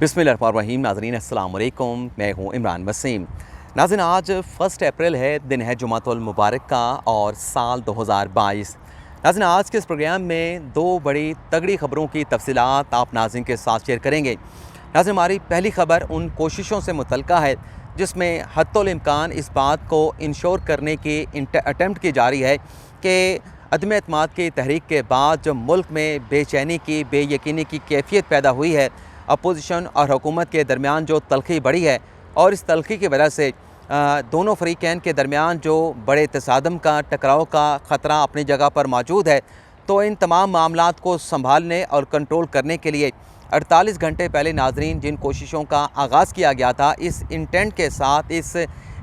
बिस्मिल्लाहिर्रहमानिर्रहीम। नाज़रीन अस्सलाम वालेकुम, मैं हूँ इमरान वसीम। नाज़रीन आज 1 अप्रैल है, दिन है जुमातुल मुबारक का और साल 2022। नाज़रीन आज के इस प्रोग्राम में दो बड़ी तगड़ी ख़बरों की तफसीलात आप नाज़रीन के साथ शेयर करेंगे। नाज़रीन हमारी पहली ख़बर उन कोशिशों से मुतल्लिक़ है जिसमें हद्दुल इम्कान इस बात को इंश्योर करने की अटैम्प्ट की जा रही है कि अदम एतमाद की तहरीक के बाद जो मुल्क में बेचैनी की, बेयकीनी की कैफियत पैदा हुई है, अपोजिशन और हुकूमत के दरमियान जो तलखी बढ़ी है और इस तलखी की वजह से दोनों फ़रीक़ैन के दरमियान जो बड़े तसादम का, टकराव का ख़तरा अपनी जगह पर मौजूद है, तो इन तमाम मामलात को संभालने और कंट्रोल करने के लिए 48 घंटे पहले नाज़रीन जिन कोशिशों का आगाज़ किया गया था, इस इंटेंट के साथ, इस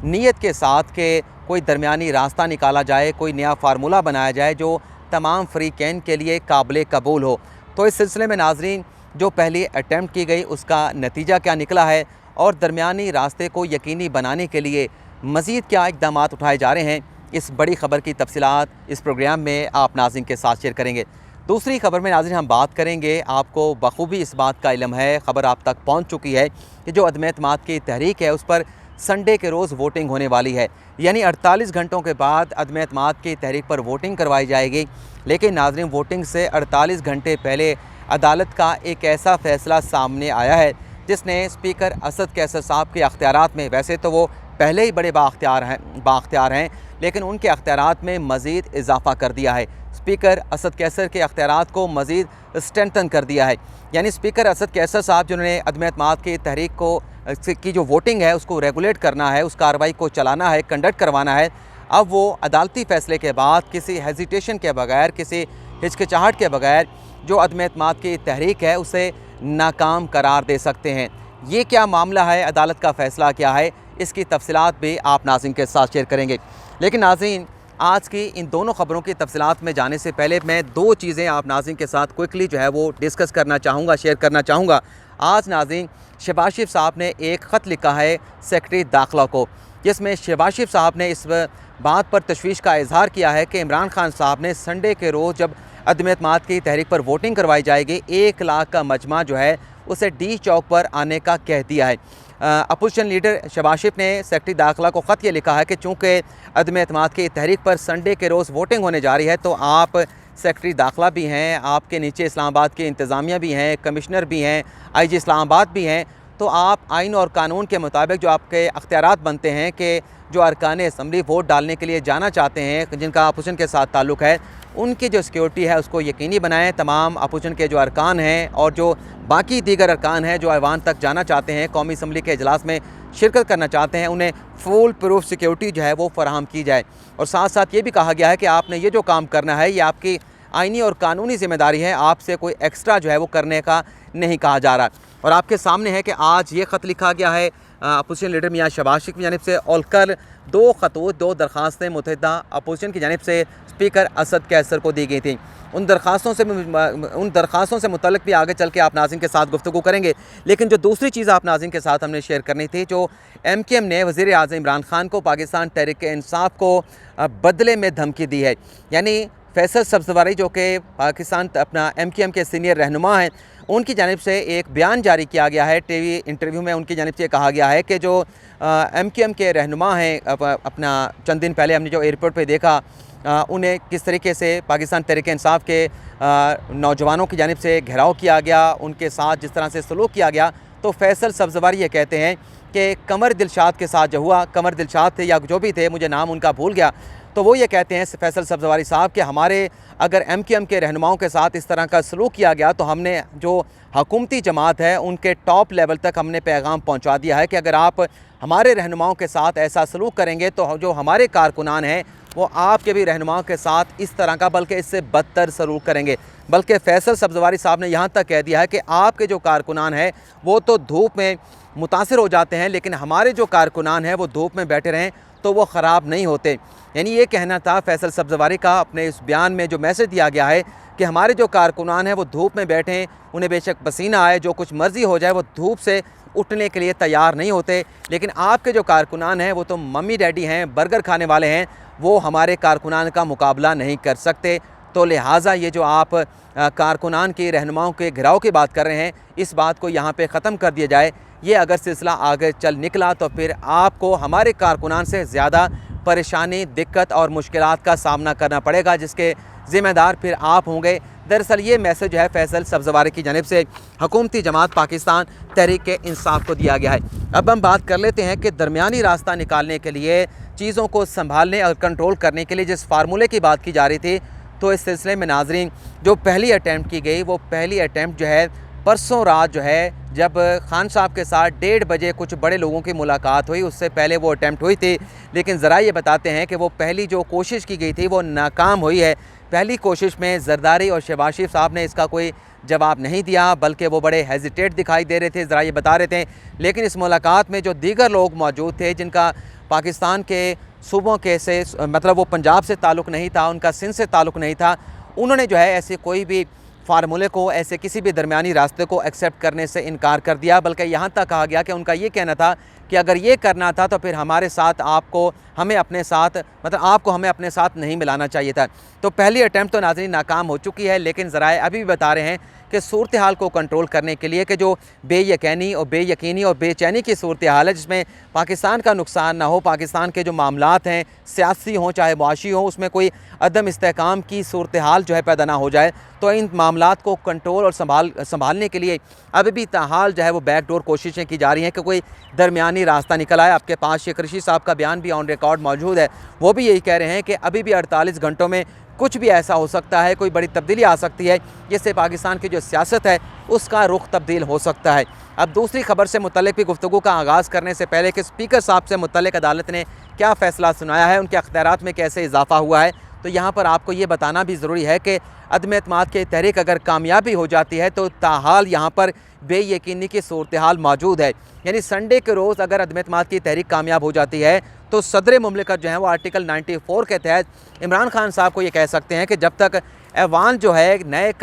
नीयत के साथ कि कोई दरमियानी रास्ता निकाला जाए, कोई नया फार्मूला बनाया जाए जो तमाम फ़रीक़ैन के लिए काबिल कबूल हो। तो इस सिलसिले में नाज़रीन जो पहली अटैम्प्ट की गई उसका नतीजा क्या निकला है और दरमियानी रास्ते को यकीनी बनाने के लिए मज़ीद क्या इक़दाम उठाए जा रहे हैं, इस बड़ी ख़बर की तफसीलात इस प्रोग्राम में आप नाज़रीन के साथ शेयर करेंगे। दूसरी ख़बर में नाज़रीन हम बात करेंगे, आपको बखूबी इस बात का इल्म है, ख़बर आप तक पहुँच चुकी है कि जो अदम एतमाद की तहरीक है उस पर संडे के रोज़ वोटिंग होने वाली है, यानी 48 घंटों के बाद अदम एतमाद की तहरीक पर वोटिंग करवाई जाएगी। लेकिन नाज़रीन वोटिंग से 48 घंटे पहले अदालत का एक ऐसा फ़ैसला सामने आया है जिसने स्पीकर असद कैसर साहब के अख्तियारात में, वैसे तो वो पहले ही बड़े बाख्तियार हैं लेकिन उनके अख्तियारात में मज़ीद इजाफ़ा कर दिया है। स्पीकर असद कैसर के अख्तियारात को मज़ीद स्ट्रेंथन कर दिया है, यानी स्पीकर असद कैसर साहब जिन्होंने अदम एतमाद की तहरीक को की जो वोटिंग है उसको रेगुलेट करना है, उस कार्रवाई को चलाना है, कंडक्ट करवाना है, अब वो अदालती फ़ैसले के बाद किसी हेजिटेशन के बगैर, किसी हिचकिचाहट के बगैर जो अदम एतमाद की तहरीक है उसे नाकाम करार दे सकते हैं। ये क्या मामला है, अदालत का फ़ैसला क्या है, इसकी तफसीलात भी आप नाज़रीन के साथ शेयर करेंगे। लेकिन नाज़रीन आज की इन दोनों ख़बरों की तफसीलात में जाने से पहले मैं दो चीज़ें आप नाज़रीन के साथ क्विकली जो है वो डिस्कस करना चाहूँगा, शेयर करना चाहूँगा। आज नाज़रीन शहबाज शरीफ साहब ने एक ख़त लिखा है सेक्रेटरी दाखिला को, जिसमें शहबाज शरीफ साहब ने इस बात पर तशवीश का इजहार किया है कि इमरान खान साहब ने संडे के रोज़ जब अदम एतमाद की तहरीक पर वोटिंग करवाई जाएगी, 1 लाख का मजमा जो है उसे डी चौक पर आने का कह दिया है। अपोजिशन लीडर शहबाज शरीफ ने सेक्रेटरी दाखिला को ख़त ये लिखा है कि चूँकि अदम एतमाद की तहरीक पर संडे के रोज़ वोटिंग होने जा रही है, तो आप सेक्रेटरी दाखिला भी हैं, आपके नीचे इस्लामाबाद के इंतज़ामिया भी हैं, कमिश्नर भी हैं, IG इस्लामाबाद भी हैं, तो आप आइन और कानून के मुताबिक जो आपके अख्तियारात बनते हैं कि जो अरकान असम्बली वोट डालने के लिए जाना चाहते हैं, जिनका अपोजिशन के साथ ताल्लुक़ है, उनकी जो सिक्योरिटी है उसको यकीनी बनाएं। तमाम अपोजिशन के जो अरकान हैं और जो बाकी दीगर अरकान हैं जो ऐवान तक जाना चाहते हैं, कौमी असम्बली के इजलास में शिरकत करना चाहते हैं, उन्हें फुल प्रूफ सिक्योरिटी जो है वो फराहम की जाए। और साथ साथ ये भी कहा गया है कि आपने ये जो काम करना है ये आपकी आइनी और कानूनी ज़िम्मेदारी है, आपसे कोई एक्स्ट्रा जो है वो करने का नहीं कहा जा रहा। और आपके सामने है कि आज ये ख़त लिखा गया है अपोजिशन लीडर मियाँ शहबाज शरीफ की जानिब से, और कल 2 खतूत, 2 दरख्वास्तें मुतहदा अपोजिशन की जानिब से स्पीकर असद कैसर को दी गई थी। उन दरख्वास्तों से मुतल्लिक़ भी आगे चल के आप नाज़रीन के साथ गुफ्तगू करेंगे। लेकिन जो दूसरी चीज़ आप नाज़रीन के साथ हमने शेयर करनी थी, जो MKM ने वज़ीर आज़म इमरान खान को पाकिस्तान तहरीक इंसाफ को बदले में धमकी दी है, यानी फैसल सब्ज़वारी जो कि पाकिस्तान अपना MKM के सीनियर रहनुमा हैं, उनकी जानिब से एक बयान जारी किया गया है। टीवी इंटरव्यू में उनकी जानिब से कहा गया है कि जो MKM के रहनुमा हैं, अपना चंद दिन पहले हमने जो एयरपोर्ट पे देखा, उन्हें किस तरीके से पाकिस्तान तहरीक इंसाफ के नौजवानों की जानिब से घेराव किया गया, उनके साथ जिस तरह से सलूक किया गया, तो फैसल सब्ज़वारी ये कहते हैं कि कमर दिलशाद के साथ जो हुआ, कमर दिलशाद थे या जो भी थे, मुझे नाम उनका भूल गया, तो वो ये कहते हैं फैसल सब्ज़वारी साहब कि हमारे अगर MKM के रहनुमाओं के साथ इस तरह का सलूक किया गया तो हमने जो हुकूमती जमात है उनके टॉप लेवल तक हमने पैगाम पहुंचा दिया है कि अगर आप हमारे रहनुमाओं के साथ ऐसा सलूक करेंगे तो जो हमारे कारकुनान हैं वो आपके भी रहनुमाओं के साथ इस तरह का बल्कि इससे बदतर सलूक करेंगे। बल्कि फैसल सब्ज़वारी साहब ने यहाँ तक कह दिया है कि आपके जो कारकुनान हैं वो तो धूप में मुतासिर हो जाते हैं, लेकिन हमारे जो कारकुनान हैं वो धूप में बैठे रहें तो वो ख़राब नहीं होते। यानी ये कहना था फैसल सब्ज़वारी का। अपने इस बयान में जो मैसेज दिया गया है कि हमारे जो कारकुनान हैं वो धूप में बैठें, उन्हें बेशक पसीना आए, जो कुछ मर्ज़ी हो जाए, वो धूप से उठने के लिए तैयार नहीं होते, लेकिन आपके जो कारकुनान हैं वो तो मम्मी डैडी हैं, बर्गर खाने वाले हैं, वो हमारे कारकुनान का मुकाबला नहीं कर सकते। तो लिहाजा ये जो आप कारकुनान की रहनुमाओं के घिराव की बात कर रहे हैं, इस बात को यहाँ पे ख़त्म कर दिया जाए। ये अगर सिलसिला आगे चल निकला तो फिर आपको हमारे कारकुनान से ज़्यादा परेशानी, दिक्कत और मुश्किलात का सामना करना पड़ेगा, जिसके ज़िम्मेदार फिर आप होंगे। दरअसल ये मैसेज है फैसल सब्ज़वारी की जानिब से हुकूमती जमात पाकिस्तान तहरीक इंसाफ को दिया गया है। अब हम बात कर लेते हैं कि दरमियानी रास्ता निकालने के लिए, चीज़ों को संभालने और कंट्रोल करने के लिए जिस फार्मूले की बात की जा रही थी, तो इस सिलसिले में नाजरीन जो पहली अटैम्प्ट की गई, वो पहली अटैम्प्ट जो है परसों रात जो है, जब खान साहब के साथ 1:30 बजे कुछ बड़े लोगों की मुलाकात हुई, उससे पहले वो अटैम्प्ट हुई थी। लेकिन ज़रा ये बताते हैं कि वो पहली जो कोशिश की गई थी वो नाकाम हुई है। पहली कोशिश में जरदारी और शहबाज शरीफ साहब ने इसका कोई जवाब नहीं दिया, बल्कि वो बड़े हेजिटेट दिखाई दे रहे थे, ज़रा ये बता रहे थे। लेकिन इस मुलाकात में जो दीगर लोग मौजूद थे, जिनका पाकिस्तान के सूबों के से मतलब वो पंजाब से ताल्लुक़ नहीं था, उनका सिंध से ताल्लुक़ नहीं था, उन्होंने जो है ऐसे कोई भी फार्मूले को, ऐसे किसी भी दरमियानी रास्ते को एक्सेप्ट करने से इनकार कर दिया। बल्कि यहाँ तक कहा गया कि उनका ये कहना था कि अगर ये करना था तो फिर हमारे साथ हमें अपने साथ आपको हमें अपने साथ नहीं मिलाना चाहिए था। तो पहली अटैम्प्ट तो नाज़रीन नाकाम हो चुकी है। लेकिन ज़राए अभी भी बता रहे हैं कि सूरत हाल को कंट्रोल करने के लिए, कि जो बेयकीनी और बेचैनी की सूरत हाल है, जिसमें पाकिस्तान का नुकसान ना हो, पाकिस्तान के जो मामलात हैं, सियासी हों चाहे मुआशी हों, उसमें कोई अदम इस्तेहकाम की सूरत हाल जो है पैदा ना हो जाए, तो इन मामलात को कंट्रोल और संभालने के लिए अभी भी ताहाल जो है वो बैकडोर कोशिशें की जा रही हैं कि कोई दरमियानी रास्ता निकल आए। आपके पास शेख रशीद साहब का बयान भी ऑन रिकॉर्ड मौजूद है, वो भी यही कह रहे हैं कि अभी भी 48 घंटों में कुछ भी ऐसा हो सकता है, कोई बड़ी तब्दीली आ सकती है, जिससे पाकिस्तान की जो सियासत है उसका रुख तब्दील हो सकता है। अब दूसरी खबर से मुतल्लिक भी गुफ्तगू का आगाज़ करने से पहले कि स्पीकर साहब से मुतल्लिक अदालत ने क्या फ़ैसला सुनाया है, उनके अख्तियारात में कैसे इजाफा हुआ है, तो यहाँ पर आपको ये बताना भी ज़रूरी है कि अदम एतमाद की तहरीक अगर कामयाबी हो जाती है तो ताहाल यहाँ पर बेयकीनी की सूरत हाल मौजूद है। यानी संडे के रोज़ अगर अदम एतमाद की तहरीक कामयाब हो जाती है तो सदर मुमलिकत जो है वो आर्टिकल 94 के तहत इमरान खान साहब को ये कह सकते हैं कि जब तक ऐवान जो है नए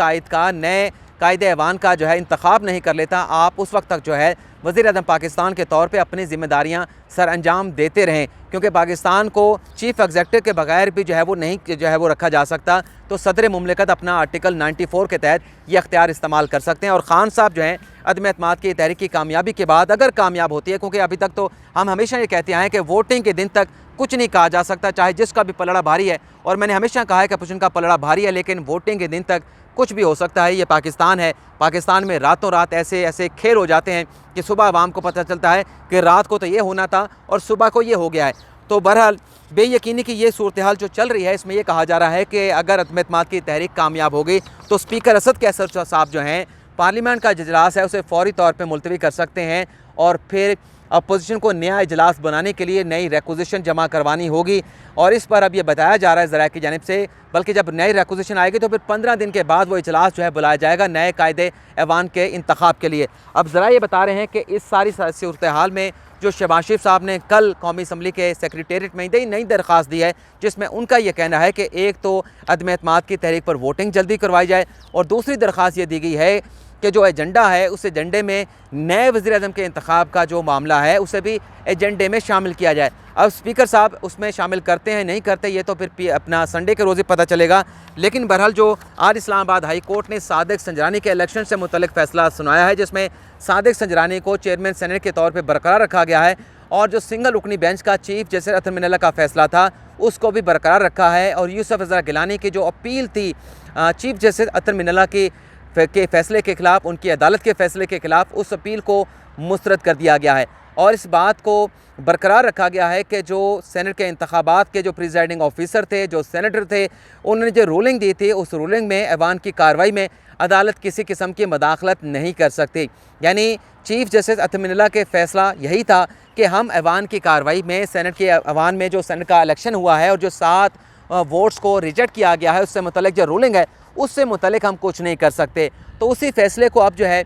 कायदे ऐवान का जो है इंतखाब नहीं कर लेता, आप उस वक्त तक जो है वज़ीर आज़म पाकिस्तान के तौर पे अपनी ज़िम्मेदारियाँ सर अंजाम देते रहें, क्योंकि पाकिस्तान को चीफ़ एग्जेक्टिव के बगैर भी जो है वो नहीं जो है वो रखा जा सकता। तो सदर मुमलिकत अपना आर्टिकल 94 के तहत ये अख्तियार इस्तेमाल कर सकते हैं। और ख़ान साहब जो हैं अदम एतमाद की तहरीक की कामयाबी के बाद अगर कामयाब होती है, क्योंकि अभी तक तो हम हमेशा ये कहते आए हैं कि वोटिंग के दिन तक कुछ नहीं कहा जा सकता, चाहे जिसका भी पलड़ा भारी है, और मैंने हमेशा कहा है कि अपोजिशन का पलड़ा भारी है, लेकिन वोटिंग के दिन तक कुछ भी हो सकता है। ये पाकिस्तान है, पाकिस्तान में रातों रात ऐसे खेल हो जाते हैं कि सुबह आवाम को पता चलता है कि रात को तो ये होना था और सुबह को ये हो गया है। तो बहरहाल बेयकीनी की ये सूरत हाल जो चल रही है, इसमें यह कहा जा रहा है कि अगर अदम एतमाद की तहरीक कामयाब हो गई तो स्पीकर असद कैसर साहब जो हैं पार्लियामेंट का इजलास है उसे फौरी तौर पर मुलतवी कर सकते हैं, और फिर अपोजिशन को नया इजलास बनाने के लिए नई रिक्विजिशन जमा करवानी होगी। और इस पर अब ये बताया जा रहा है ज़राए की जानिब से, बल्कि जब नई रिक्विजिशन आएगी तो फिर 15 दिन के बाद वो इजलास जो है बुलाया जाएगा नए कायदे ऐवान के इंतखाब के लिए। अब ज़रा ये बता रहे हैं कि इस सारी सूरत हाल में जो शहबाज शरीफ साहब ने कल कौमी असम्बली के सेक्रेटेरिएट में नई दरख्वास्त दी है, जिसमें उनका ये कहना है कि एक तो अदम एतमाद की तहरीक पर वोटिंग जल्दी करवाई जाए, और दूसरी दरख्वास्त ये दी गई है कि जो एजेंडा है उस एजेंडे में नए वज़ीर आज़म के इंतखाब का जो मामला है उसे भी एजेंडे में शामिल किया जाए। अब स्पीकर साहब उसमें शामिल करते हैं नहीं करते, ये तो फिर अपना संडे के रोज़ ही पता चलेगा। लेकिन बहरहाल जो आज इस्लामाबाद हाई कोर्ट ने सादिक संजरानी के इलेक्शन से मुतल्लिक फ़ैसला सुनाया है, जिसमें सादिक संजरानी को चेयरमैन सेनेट के तौर पर बरकरार रखा गया है, और जो सिंगल रुकनी बेंच का चीफ जस्टिस अतर मिनल्ला का फ़ैसला था उसको भी बरकरार रखा है। और यूसुफ रज़ा गिलानी की जो अपील थी चीफ जस्टिस अतर मिनल्ला के फ़ैसले के ख़िलाफ़, उनकी अदालत के फ़ैसले के ख़िलाफ़, उस अपील को मुस्तरद कर दिया गया है। और इस बात को बरकरार रखा गया है कि जो सेनेट के इंतखाबात के जो प्रिजाइडिंग ऑफिसर थे, जो सेनेटर थे, उन्होंने जो रूलिंग दी थी उस रूलिंग में ऐवान की कार्रवाई में अदालत किसी किस्म की मदाखलत नहीं कर सकती। यानी चीफ जस्टिस अतर मिनल्ला के फ़ैसला यही था कि हम ऐवान की कार्रवाई में सेनेट के ऐवान में जो सेनेट का इलेक्शन हुआ है और जो 7 वोट्स को रिजेक्ट किया गया है, उससे मुतल्लिक जो रूलिंग है उससे मुतल्लिक हम कुछ नहीं कर सकते। तो उसी फ़ैसले को अब जो है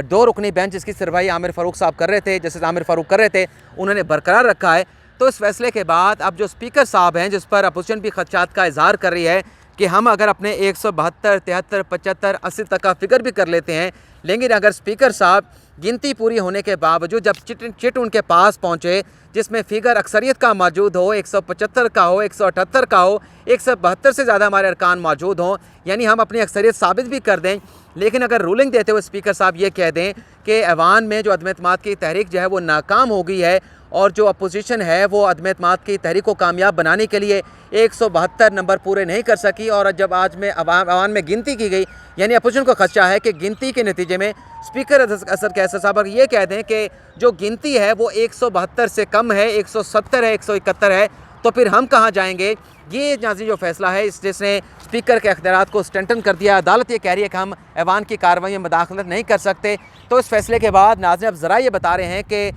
2 रुकनी बेंच जिसकी सरवाई आमिर फ़ारूक साहब कर रहे थे, जस्टिस आमिर फ़ारूक कर रहे थे, उन्होंने बरकरार रखा है। तो इस फैसले के बाद अब जो स्पीकर साहब हैं, जिस पर अपोजिशन भी खदशात का इजहार कर रही है कि हम अगर अपने 172, 73, 75, 80 तक का फिगर भी कर लेते हैं, लेकिन अगर स्पीकर साहब गिनती पूरी होने के बावजूद जब चिट उनके पास पहुँचे जिसमें फिगर अक्सरियत का मौजूद हो, 175 का हो, 178 का हो, 172 से ज़्यादा हमारे अरकान मौजूद हों, यानी हम अपनी अक्सरियत साबित भी कर दें, लेकिन अगर रूलिंग देते हुए स्पीकर साहब ये कह दें कि ऐवान में जो अदम एतमाद की तहरीक जो है वो नाकाम हो गई है और जो अपोजिशन है वो अदम एतमाद की तहरीक को कामयाब बनाने के लिए 172 नंबर पूरे नहीं कर सकी, और जब आज में अवान में गिनती की गई, यानी अपोजिशन को खदशा है कि गिनती के नतीजे में स्पीकर असद कैसर साहब अगर ये कह दें कि जो गिनती है वो 172 से कम है, 170 है, 171 है, तो फिर हम कहाँ जाएंगे। ये नाज़रीन जो फैसला है जिसने स्पीकर के अख्तियारात को स्टंटन कर दिया। अदालत ये कह रही है कि हम ऐवान की कार्रवाई में मुदाखलत नहीं कर सकते। तो इस फैसले के बाद नाज़रीन अब ज़रा ये बता रहे हैं कि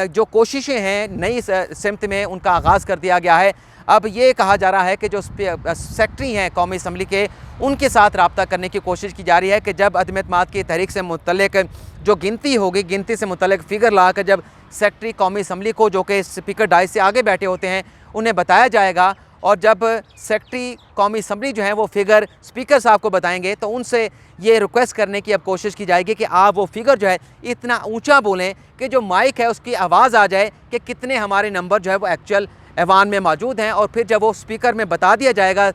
जो कोशिशें हैं नई सिमत में उनका आगाज़ कर दिया गया है। अब ये कहा जा रहा है कि जो सेक्रेटरी हैं कौमी असम्बली के, उनके साथ रब्ता करने की कोशिश की जा रही है कि जब अदम एतमाद की तहरीक से मुतल्लिक जो गिनती होगी, गिनती से मुतल्लिक फ़िगर ला कर जब सेक्रेटरी कौमी असम्बली को, जो कि स्पीकर डाइस से आगे बैठे होते हैं, उन्हें बताया जाएगा, और जब सेक्रेटरी कौमी असम्बली जो है वो फ़िगर स्पीकर साहब को बताएंगे तो उनसे ये रिक्वेस्ट करने की अब कोशिश की जाएगी कि आप वो फ़िगर जो है इतना ऊंचा बोलें कि जो माइक है उसकी आवाज़ आ जाए कि कितने हमारे नंबर जो है वो एक्चुअल ऐवान में मौजूद हैं। और फिर जब वो स्पीकर में बता दिया जाएगा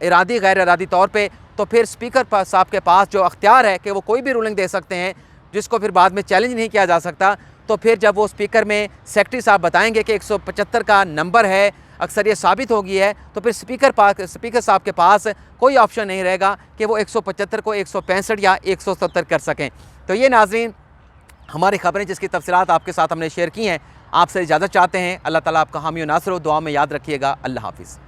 इरादी गैर इरादी तौर पे, तो फिर स्पीकर साहब के पास जो अख्तियार है कि वो कोई भी रूलिंग दे सकते हैं जिसको फिर बाद में चैलेंज नहीं किया जा सकता। तो फिर जब वो स्पीकर में सेक्रेटरी साहब बताएंगे कि 175 का नंबर है, अक्सरियत साबित हो गई है, तो फिर स्पीकर साहब के पास कोई ऑप्शन नहीं रहेगा कि वो 175 को 165 या 170 कर सकें। तो ये नाज़रीन हमारी ख़बरें जिसकी तफसीलात आपके साथ हमने शेयर की हैं। आपसे इजाज़त चाहते हैं। अल्लाह ताला आपका हामी और नासर हो। दुआ में याद रखिएगा। अल्लाह हाफ़िज़।